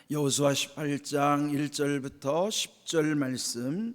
여호수아 18장 1절부터 10절 말씀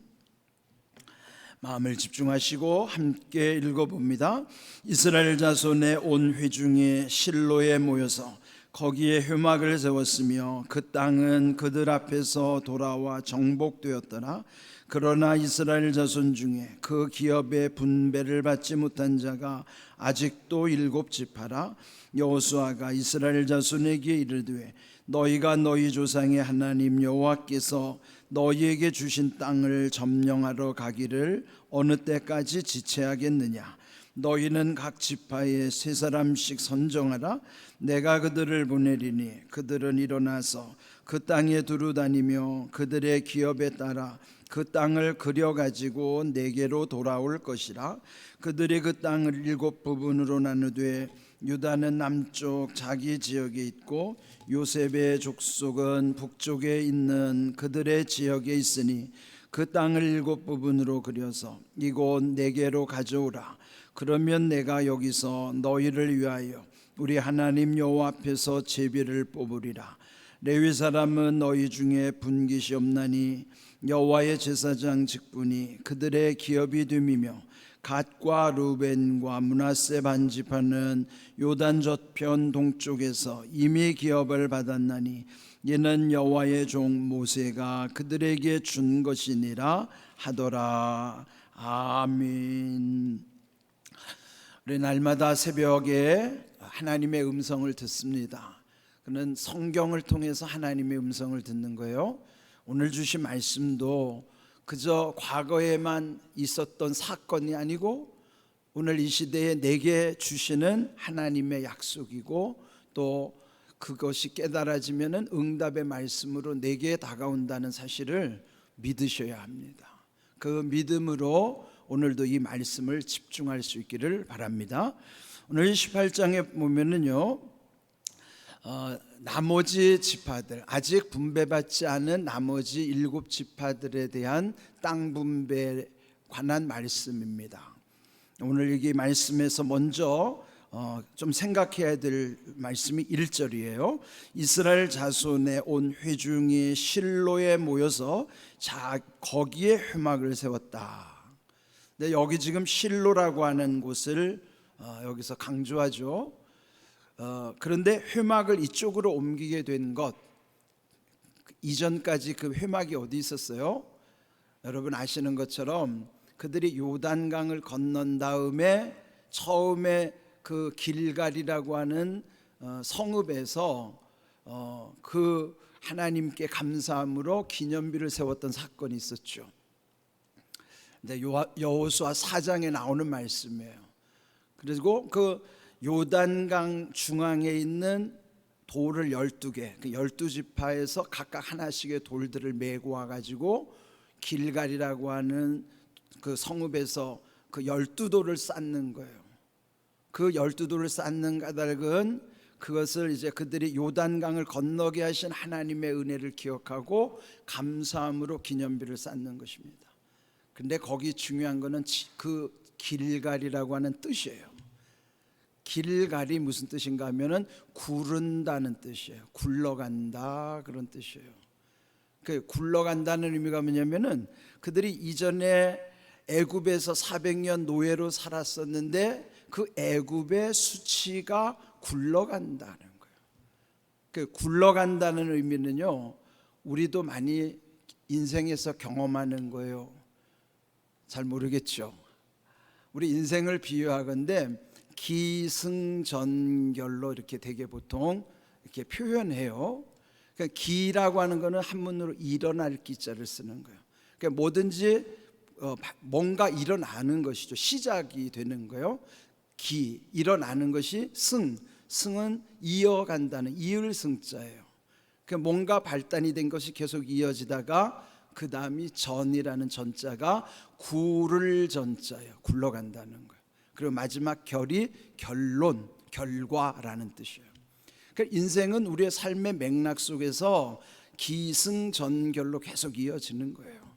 마음을 집중하시고 함께 읽어봅니다. 이스라엘 자손의 온 회중이 실로에 모여서 거기에 회막을 세웠으며 그 땅은 그들 앞에서 돌아와 정복되었더라. 그러나 이스라엘 자손 중에 그 기업의 분배를 받지 못한 자가 아직도 7지파라. 여호수아가 이스라엘 자손에게 이르되 너희가 너희 조상의 하나님 여호와께서 너희에게 주신 땅을 점령하러 가기를 어느 때까지 지체하겠느냐. 너희는 각 지파에 3사람씩 선정하라. 내가 그들을 보내리니 그들은 일어나서 그 땅에 두루 다니며 그들의 기업에 따라 그 땅을 그려가지고 내게로 돌아올 것이라. 그들이 그 땅을 7부분으로 나누되 유다는 남쪽 자기 지역에 있고 요셉의 족속은 북쪽에 있는 그들의 지역에 있으니 그 땅을 7부분으로 그려서 이곳 내게로 가져오라. 그러면 내가 여기서 너희를 위하여 우리 하나님 여호와 앞에서 제비를 뽑으리라. 레위 사람은 너희 중에 분깃이 없나니 여호와의 제사장 직분이 그들의 기업이 됨이며 갓과 루벤과 므낫세 반지파는 요단 저편 동쪽에서 이미 기업을 받았나니 이는 여호와의 종 모세가 그들에게 준 것이니라 하더라. 아멘. 우리 날마다 새벽에 하나님의 음성을 듣습니다. 그는 성경을 통해서 하나님의 음성을 듣는 거예요. 오늘 주신 말씀도 그저 과거에만 있었던 사건이 아니고 오늘 이 시대에 내게 주시는 하나님의 약속이고 또 그것이 깨달아지면 응답의 말씀으로 내게 다가온다는 사실을 믿으셔야 합니다. 그 믿음으로 오늘도 이 말씀을 집중할 수 있기를 바랍니다. 오늘 18장에 보면은요, 나머지 지파들, 아직 분배받지 않은 나머지 7지파들에 대한 땅 분배에 관한 말씀입니다. 오늘 여기 말씀에서 먼저 좀 생각해야 될 말씀이 1절이에요. 이스라엘 자손의 온 회중이 실로에 모여서 거기에 회막을 세웠다. 근데 여기 지금 실로라고 하는 곳을 여기서 강조하죠. 그런데 회막을 이쪽으로 옮기게 된 것, 이전까지 그 회막이 어디 있었어요? 여러분 아시는 것처럼 그들이 요단강을 건넌 다음에 처음에 그 길갈이라고 하는 성읍에서 그 하나님께 감사함으로 기념비를 세웠던 사건이 있었죠. 근데 여호수아 4장에 나오는 말씀이에요. 그리고 그 요단강 중앙에 있는 돌을 12개, 그 12지파에서 각각 하나씩의 돌들을 메고 와가지고 길갈이라고 하는 그 성읍에서 그 12돌을 쌓는 거예요. 그 12돌을 쌓는 까닭은 그것을 이제 그들이 요단강을 건너게 하신 하나님의 은혜를 기억하고 감사함으로 기념비를 쌓는 것입니다. 근데 거기 중요한 거는 그 길갈이라고 하는 뜻이에요. 길갈이 무슨 뜻인가 하면은 구른다는 뜻이에요. 굴러간다 그런 뜻이에요. 그 굴러간다는 의미가 뭐냐면은 그들이 이전에 애굽에서 400년 노예로 살았었는데 그 애굽의 수치가 굴러간다는 거예요. 그 굴러간다는 의미는요, 우리도 많이 인생에서 경험하는 거예요. 잘 모르겠죠. 우리 인생을 비유하건대 기승전결로 이렇게 되게 보통 이렇게 표현해요. 그러니까 기라고 하는 거는 한문으로 일어날 기자를 쓰는 거예요. 그러니까 뭐든지 뭔가 일어나는 것이죠. 시작이 되는 거예요. 기, 일어나는 것이 승은 이어간다는 이을 승자예요. 그러니까 뭔가 발단이 된 것이 계속 이어지다가 그 다음이 전이라는 전자가 구를 전자예요. 굴러간다는 거예요. 그리고 마지막 결이 결론, 결과라는 뜻이에요. 그러니까 인생은 우리의 삶의 맥락 속에서 기승전결로 계속 이어지는 거예요.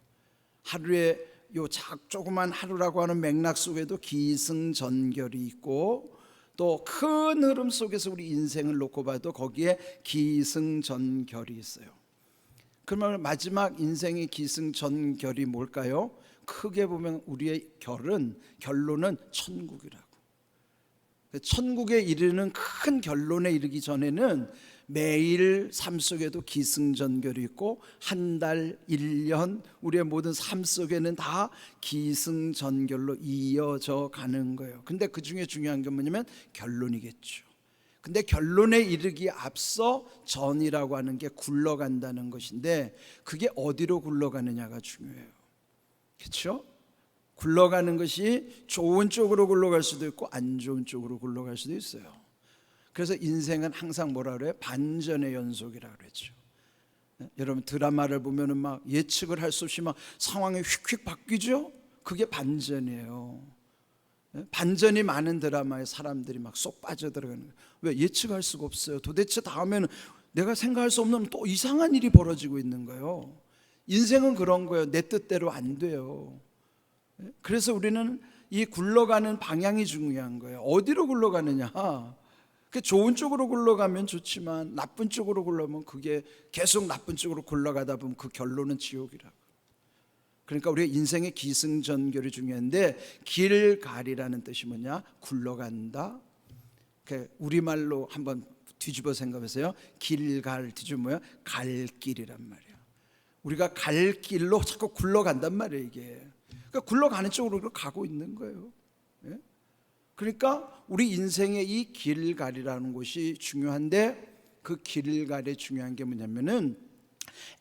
하루에 요 조그만 하루라고 하는 맥락 속에도 기승전결이 있고 또 큰 흐름 속에서 우리 인생을 놓고 봐도 거기에 기승전결이 있어요. 그러면 마지막 인생의 기승전결이 뭘까요? 크게 보면 우리의 결론은 천국이라고. 천국에 이르는 큰 결론에 이르기 전에는 매일 삶 속에도 기승전결이 있고 한 달, 1년 우리의 모든 삶 속에는 다 기승전결로 이어져 가는 거예요. 근데 그 중에 중요한 게 뭐냐면 결론이겠죠. 근데 결론에 이르기 앞서 전이라고 하는 게 굴러간다는 것인데 그게 어디로 굴러가느냐가 중요해요. 그렇죠? 굴러가는 것이 좋은 쪽으로 굴러갈 수도 있고 안 좋은 쪽으로 굴러갈 수도 있어요. 그래서 인생은 항상 뭐라 그래요? 반전의 연속이라고 그랬죠. 여러분 드라마를 보면은 막 예측을 할 수 없이 막 상황이 휙휙 바뀌죠? 그게 반전이에요. 반전이 많은 드라마에 사람들이 막 쏙 빠져들어가는 거예요. 왜? 예측할 수가 없어요. 도대체 다음에는 내가 생각할 수 없는 또 이상한 일이 벌어지고 있는 거예요. 인생은 그런 거예요. 내 뜻대로 안 돼요. 그래서 우리는 이 굴러가는 방향이 중요한 거예요. 어디로 굴러가느냐. 좋은 쪽으로 굴러가면 좋지만 나쁜 쪽으로 굴러가면 그게 계속 나쁜 쪽으로 굴러가다 보면 그 결론은 지옥이라고. 그러니까 우리의 인생의 기승전결이 중요한데 길갈이라는 뜻이 뭐냐? 굴러간다. 우리말로 한번 뒤집어 생각해보세요. 길갈 뒤집어 뭐야? 갈 길이란 말이야. 우리가 갈 길로 자꾸 굴러간단 말이에요. 이게 그러니까 굴러가는 쪽으로 가고 있는 거예요. 그러니까 우리 인생의 이 길갈이라는 곳이 중요한데 그 길갈에 중요한 게 뭐냐면은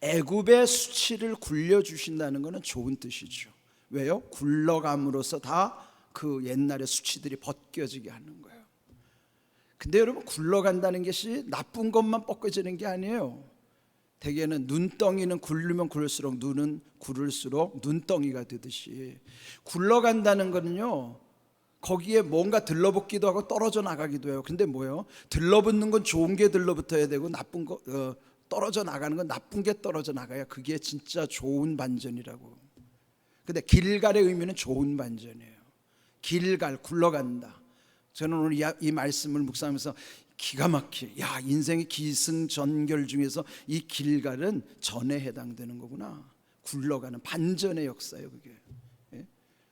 애굽의 수치를 굴려주신다는 것은 좋은 뜻이죠. 왜요? 굴러감으로써 다 그 옛날의 수치들이 벗겨지게 하는 거예요. 근데 여러분 굴러간다는 것이 나쁜 것만 벗겨지는 게 아니에요. 대개는 눈덩이는 굴르면 굴릴수록 눈은 굴을수록 눈덩이가 되듯이 굴러간다는 거는요 거기에 뭔가 들러붙기도 하고 떨어져 나가기도 해요. 근데 뭐예요? 들러붙는 건 좋은 게 들러붙어야 되고 나쁜 거 떨어져 나가는 건 나쁜 게 떨어져 나가야 그게 진짜 좋은 반전이라고. 근데 길갈의 의미는 좋은 반전이에요. 길갈 굴러간다. 저는 오늘 이 말씀을 묵상하면서 기가 막히게 야 인생의 기승전결 중에서 이 길갈은 전에 해당되는 거구나. 굴러가는 반전의 역사예요 그게.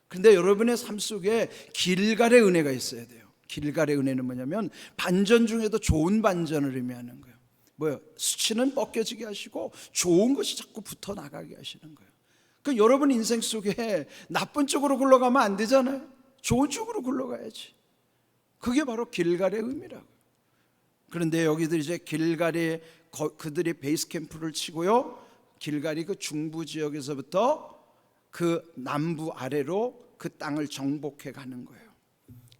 그런데 여러분의 삶 속에 길갈의 은혜가 있어야 돼요. 길갈의 은혜는 뭐냐면 반전 중에도 좋은 반전을 의미하는 거예요. 뭐요? 수치는 벗겨지게 하시고 좋은 것이 자꾸 붙어 나가게 하시는 거예요. 그 여러분 인생 속에 나쁜 쪽으로 굴러가면 안 되잖아요. 좋은 쪽으로 굴러가야지. 그게 바로 길갈의 의미라고요. 그런데 여기들 이제 길갈이 그들이 베이스 캠프를 치고요. 길갈이 그 중부 지역에서부터 그 남부 아래로 그 땅을 정복해 가는 거예요.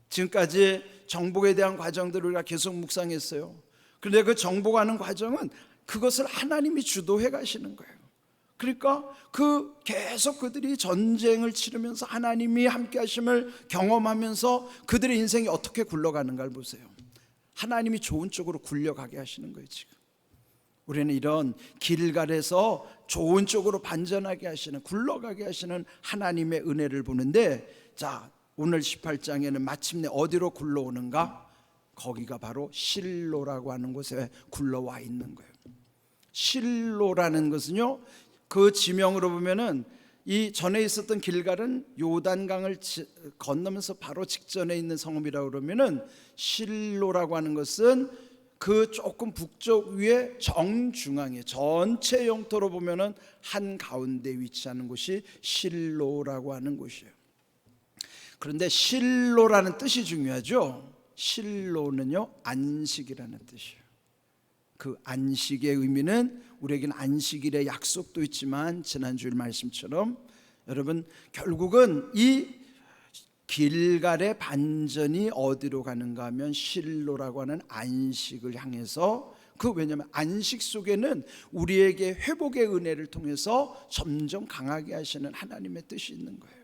지금까지 정복에 대한 과정들을 우리가 계속 묵상했어요. 그런데 그 정복하는 과정은 그것을 하나님이 주도해 가시는 거예요. 그러니까 계속 그들이 전쟁을 치르면서 하나님이 함께 하심을 경험하면서 그들의 인생이 어떻게 굴러가는가를 보세요. 하나님이 좋은 쪽으로 굴려가게 하시는 거예요. 지금 우리는 이런 길갈에서 좋은 쪽으로 반전하게 하시는 굴러가게 하시는 하나님의 은혜를 보는데 자 오늘 18장에는 마침내 어디로 굴러오는가? 거기가 바로 실로라고 하는 곳에 굴러와 있는 거예요. 실로라는 것은요 그 지명으로 보면은 이 전에 있었던 길갈은 요단강을 건너면서 바로 직전에 있는 성읍이라고 그러면은 실로라고 하는 것은 그 조금 북쪽 위에 정중앙에 전체 영토로 보면은 한 가운데 위치하는 곳이 실로라고 하는 곳이에요. 그런데 실로라는 뜻이 중요하죠. 실로는요 안식이라는 뜻이에요. 그 안식의 의미는 우리에게는 안식일의 약속도 있지만 지난주일 말씀처럼 여러분 결국은 이 길갈의 반전이 어디로 가는가 하면 실로라고 하는 안식을 향해서 왜냐하면 안식 속에는 우리에게 회복의 은혜를 통해서 점점 강하게 하시는 하나님의 뜻이 있는 거예요.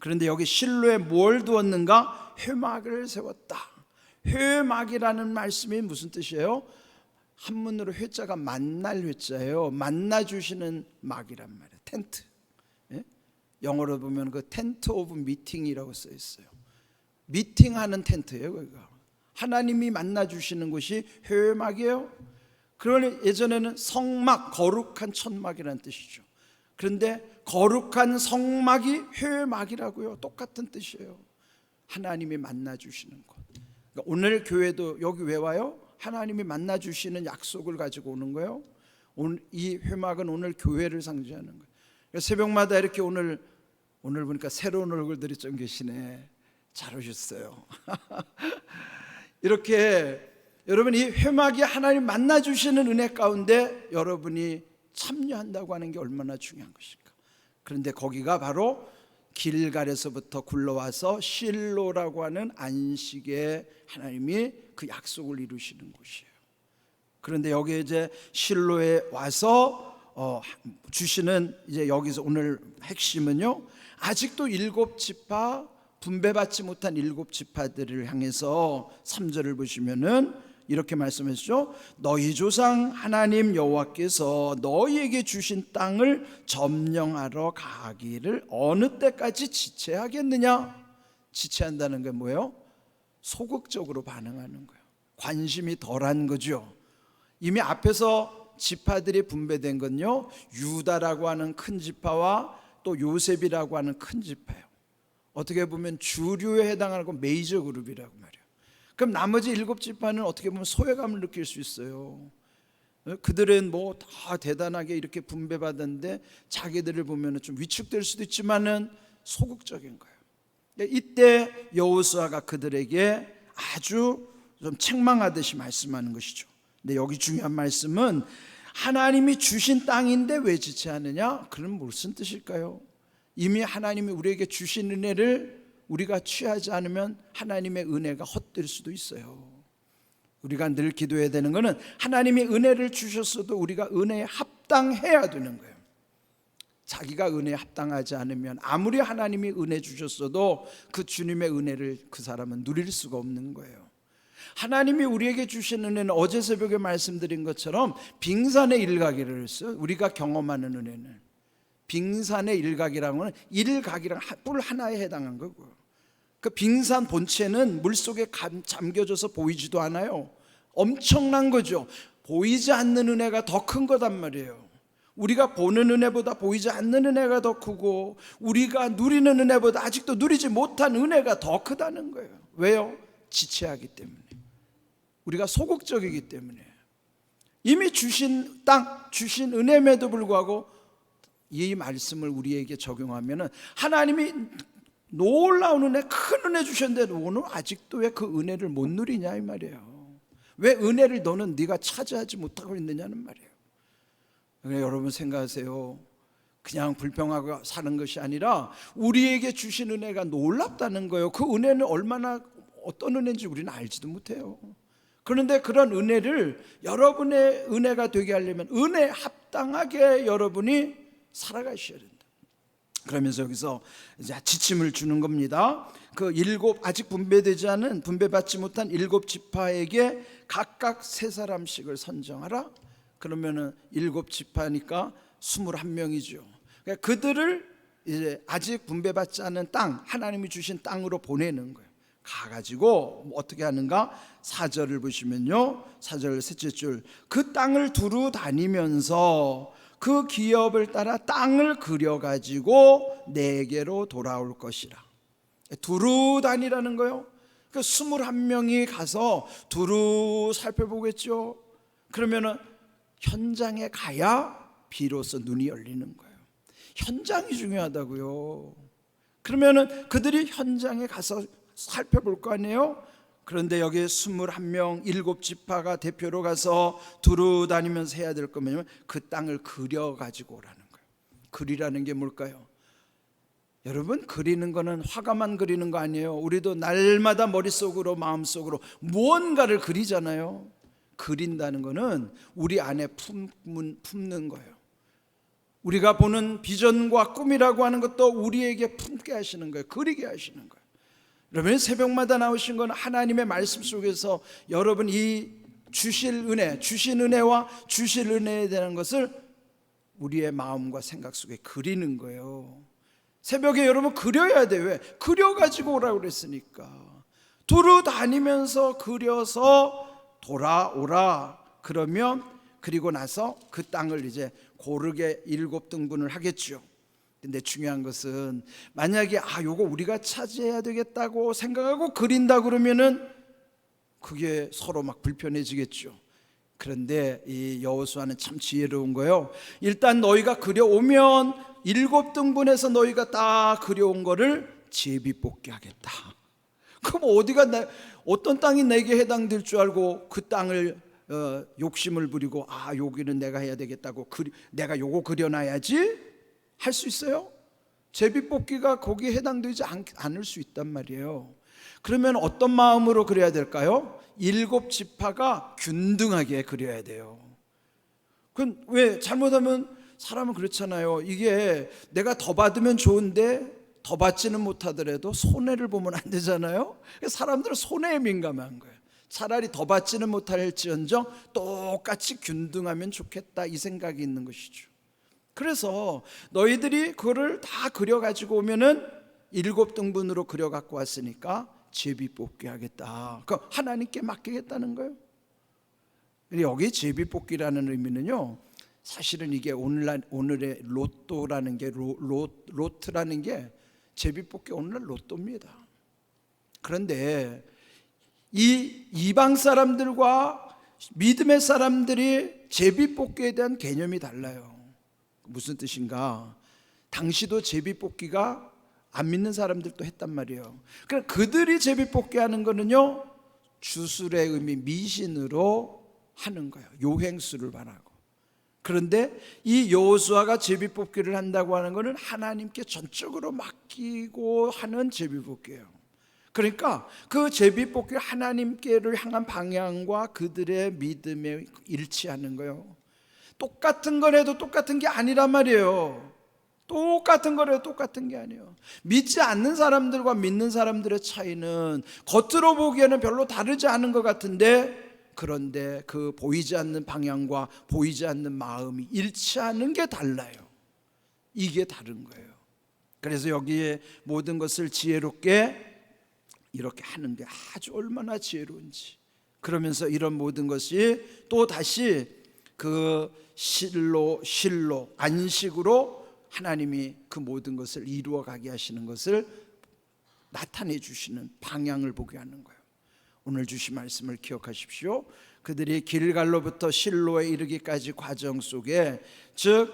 그런데 여기 실로에 뭘 두었는가? 회막을 세웠다. 회막이라는 말씀이 무슨 뜻이에요? 한문으로 회자가 만날 회자예요. 만나주시는 막이란 말이에요. 텐트. 영어로 보면 그 텐트 오브 미팅이라고 써 있어요. 미팅하는 텐트예요. 거기가 하나님이 만나주시는 곳이 회막이에요. 그러니 예전에는 성막, 거룩한 천막이라는 뜻이죠. 그런데 거룩한 성막이 회막이라고요. 똑같은 뜻이에요. 하나님이 만나주시는 곳. 그러니까 오늘 교회도 여기 왜 와요? 하나님이 만나주시는 약속을 가지고 오는 거예요. 오늘 이 회막은 오늘 교회를 상징하는 거예요. 그러니까 새벽마다 이렇게 오늘 보니까 새로운 얼굴들이 좀 계시네. 잘 오셨어요. 이렇게 여러분, 이 회막이 하나님 만나주시는 은혜 가운데 여러분이 참여한다고 하는 게 얼마나 중요한 것일까. 그런데 거기가 바로 길갈에서부터 굴러와서 실로라고 하는 안식에 하나님이 그 약속을 이루시는 곳이에요. 그런데 여기 이제 실로에 와서 주시는 이제 여기서 오늘 핵심은요, 아직도 7지파, 분배받지 못한 7지파들을 향해서 3절을 보시면은 이렇게 말씀하시죠. 너희 조상 하나님 여호와께서 너희에게 주신 땅을 점령하러 가기를 어느 때까지 지체하겠느냐. 지체한다는 게 뭐예요? 소극적으로 반응하는 거예요. 관심이 덜한 거죠. 이미 앞에서 지파들이 분배된 건요, 유다라고 하는 큰 지파와 또 요셉이라고 하는 큰 지파예요. 어떻게 보면 주류에 해당하는 메이저 그룹이라고 말이에요. 그럼 나머지 7지파는 어떻게 보면 소외감을 느낄 수 있어요. 그들은 뭐 다 대단하게 이렇게 분배받았는데 자기들을 보면 좀 위축될 수도 있지만은 소극적인 거예요. 이때 여호수아가 그들에게 아주 좀 책망하듯이 말씀하는 것이죠. 근데 여기 중요한 말씀은 하나님이 주신 땅인데 왜 지체하느냐? 그럼 무슨 뜻일까요? 이미 하나님이 우리에게 주신 은혜를 우리가 취하지 않으면 하나님의 은혜가 헛될 수도 있어요. 우리가 늘 기도해야 되는 것은 하나님이 은혜를 주셨어도 우리가 은혜에 합당해야 되는 거예요. 자기가 은혜에 합당하지 않으면 아무리 하나님이 은혜 주셨어도 그 주님의 은혜를 그 사람은 누릴 수가 없는 거예요. 하나님이 우리에게 주신 은혜는 어제 새벽에 말씀드린 것처럼 빙산의 일각이라고 했어요. 우리가 경험하는 은혜는 빙산의 일각이라는 것은 일각이랑 뿔 하나에 해당한 거고요. 그 빙산 본체는 물속에 잠겨져서 보이지도 않아요. 엄청난 거죠. 보이지 않는 은혜가 더 큰 거단 말이에요. 우리가 보는 은혜보다 보이지 않는 은혜가 더 크고 우리가 누리는 은혜보다 아직도 누리지 못한 은혜가 더 크다는 거예요. 왜요? 지체하기 때문에. 우리가 소극적이기 때문에. 이미 주신 땅, 주신 은혜임에도 불구하고 이 말씀을 우리에게 적용하면 하나님이 놀라운 은혜, 큰 은혜 주셨는데 너는 아직도 왜 그 은혜를 못 누리냐 이 말이에요. 왜 은혜를 너는 네가 차지하지 못하고 있느냐는 말이에요. 그러니까 여러분 생각하세요. 그냥 불평하고 사는 것이 아니라 우리에게 주신 은혜가 놀랍다는 거예요. 그 은혜는 얼마나 어떤 은혜인지 우리는 알지도 못해요. 그런데 그런 은혜를 여러분의 은혜가 되게 하려면 은혜에 합당하게 여러분이 살아가셔야 된다. 그러면서 여기서 이제 지침을 주는 겁니다. 그 아직 분배되지 않은, 분배받지 못한 7지파에게 각각 3사람씩을 선정하라. 그러면은 7지파니까 21명이죠. 그러니까 그들을 이제 아직 분배받지 않은 땅, 하나님이 주신 땅으로 보내는 거예요. 가가지고 어떻게 하는가? 4절을 보시면요, 4절 셋째 줄, 그 땅을 두루 다니면서 그 기업을 따라 땅을 그려가지고 내게로 돌아올 것이라. 두루 다니라는 거예요. 그 21명이 가서 두루 살펴보겠죠. 그러면은 현장에 가야 비로소 눈이 열리는 거예요. 현장이 중요하다고요. 그러면은 그들이 현장에 가서 살펴볼 거 아니에요. 그런데 여기 21명 7지파가 대표로 가서 두루 다니면서 해야 될 거면 그 땅을 그려가지고 오라는 거예요. 그리라는 게 뭘까요? 여러분, 그리는 거는 화가만 그리는 거 아니에요. 우리도 날마다 머릿속으로 마음속으로 무언가를 그리잖아요. 그린다는 거는 우리 안에 품는 거예요. 우리가 보는 비전과 꿈이라고 하는 것도 우리에게 품게 하시는 거예요. 그리게 하시는 거예요. 여러분, 새벽마다 나오신 건 하나님의 말씀 속에서 여러분 이 주실 은혜, 주신 은혜와 주실 은혜에 대한 것을 우리의 마음과 생각 속에 그리는 거예요. 새벽에 여러분 그려야 돼요. 왜? 그려가지고 오라고 그랬으니까. 두루 다니면서 그려서 돌아오라. 그러면 그리고 나서 그 땅을 이제 고르게 7등분을 하겠죠. 근데 중요한 것은 만약에 요거 우리가 차지해야 되겠다고 생각하고 그린다 그러면은 그게 서로 막 불편해지겠죠. 그런데 이 여호수아는 참 지혜로운 거예요. 일단 너희가 그려오면 7등분해서 너희가 딱 그려온 거를 제비뽑기 하겠다. 그럼 어떤 땅이 내게 해당될 줄 알고 그 땅을 욕심을 부리고 여기는 내가 해야 되겠다고 내가 요거 그려놔야지 할 수 있어요? 제비뽑기가 거기에 해당되지 않을 수 있단 말이에요. 그러면 어떤 마음으로 그려야 될까요? 7지파가 균등하게 그려야 돼요. 그럼 왜 잘못하면 사람은 그렇잖아요. 이게 내가 더 받으면 좋은데 더 받지는 못하더라도 손해를 보면 안 되잖아요. 사람들은 손해에 민감한 거예요. 차라리 더 받지는 못할지언정 똑같이 균등하면 좋겠다, 이 생각이 있는 것이죠. 그래서 너희들이 그거를 다 그려가지고 오면은 7등분으로 그려갖고 왔으니까 제비뽑기 하겠다. 그러니까 하나님께 맡기겠다는 거예요. 여기 제비뽑기라는 의미는요, 사실은 이게 오늘의 로또라는 게 로트라는 게 제비뽑기 오늘날 로또입니다. 그런데 이 이방 사람들과 믿음의 사람들이 제비뽑기에 대한 개념이 달라요. 무슨 뜻인가? 당시도 제비뽑기가 안 믿는 사람들도 했단 말이에요. 그러니까 그들이 제비뽑기 하는 거는요, 주술의 의미, 미신으로 하는 거예요. 요행수를 바라고. 그런데 이 여호수아가 제비뽑기를 한다고 하는 것은 하나님께 전적으로 맡기고 하는 제비뽑기예요. 그러니까 그 제비뽑기 하나님께를 향한 방향과 그들의 믿음에 일치하는 거예요. 똑같은 걸 해도 똑같은 게 아니란 말이에요. 똑같은 걸 해도 똑같은 게 아니에요. 믿지 않는 사람들과 믿는 사람들의 차이는 겉으로 보기에는 별로 다르지 않은 것 같은데, 그런데 그 보이지 않는 방향과 보이지 않는 마음이 일치하는 게 달라요. 이게 다른 거예요. 그래서 여기에 모든 것을 지혜롭게 이렇게 하는 게 아주 얼마나 지혜로운지, 그러면서 이런 모든 것이 또 다시 그 실로 안식으로 하나님이 그 모든 것을 이루어 가게 하시는 것을 나타내 주시는 방향을 보게 하는 거예요. 오늘 주신 말씀을 기억하십시오. 그들이 길갈로부터 실로에 이르기까지 과정 속에, 즉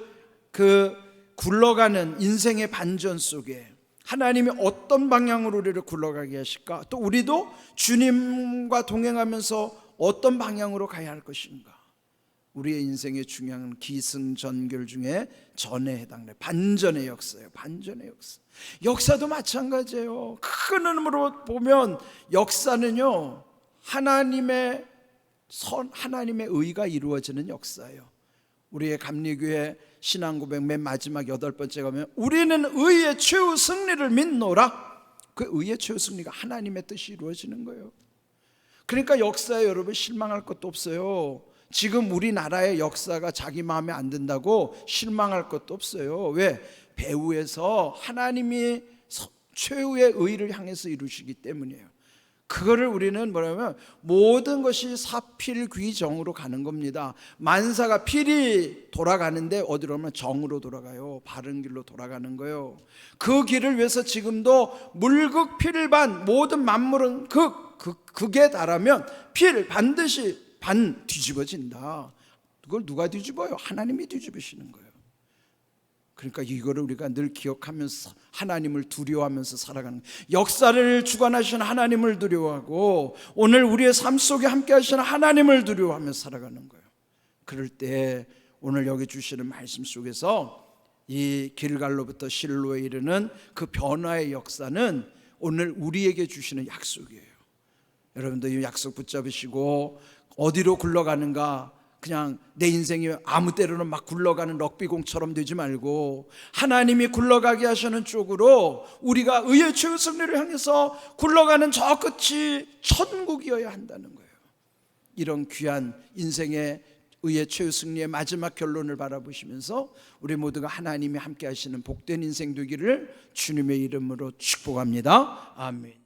그 굴러가는 인생의 반전 속에 하나님이 어떤 방향으로 우리를 굴러가게 하실까, 또 우리도 주님과 동행하면서 어떤 방향으로 가야 할 것인가. 우리의 인생의 중요한 기승전결 중에 전에 해당돼 반전의 역사예요. 반전의 역사. 역사도 마찬가지예요. 큰 의미로 보면 역사는요, 하나님의 의가 이루어지는 역사예요. 우리의 감리교회 신앙고백 맨 마지막 8번째 가면 우리는 의의 최후 승리를 믿노라. 그 의의 최후 승리가 하나님의 뜻이 이루어지는 거예요. 그러니까 역사에 여러분 실망할 것도 없어요. 지금 우리나라의 역사가 자기 마음에 안 든다고 실망할 것도 없어요. 왜? 배후에서 하나님이 최후의 의를 향해서 이루시기 때문이에요. 그거를 우리는 뭐냐면 모든 것이 사필귀정으로 가는 겁니다. 만사가 필이 돌아가는데 어디로 가면 정으로 돌아가요. 바른 길로 돌아가는 거예요. 그 길을 위해서 지금도 물극필반 모든 만물은 극에 달하면 필 반드시 반 뒤집어진다. 그걸 누가 뒤집어요? 하나님이 뒤집으시는 거예요. 그러니까 이거를 우리가 늘 기억하면서 하나님을 두려워하면서 살아가는 거예요. 역사를 주관하시는 하나님을 두려워하고 오늘 우리의 삶 속에 함께 하시는 하나님을 두려워하면서 살아가는 거예요. 그럴 때 오늘 여기 주시는 말씀 속에서 이 길갈로부터 실로에 이르는 그 변화의 역사는 오늘 우리에게 주시는 약속이에요. 여러분도 이 약속 붙잡으시고 어디로 굴러가는가, 그냥 내 인생이 아무 때로는 막 굴러가는 럭비공처럼 되지 말고 하나님이 굴러가게 하시는 쪽으로 우리가 의의 최후 승리를 향해서 굴러가는 저 끝이 천국이어야 한다는 거예요. 이런 귀한 인생의 의의 최후 승리의 마지막 결론을 바라보시면서 우리 모두가 하나님이 함께 하시는 복된 인생 되기를 주님의 이름으로 축복합니다. 아멘.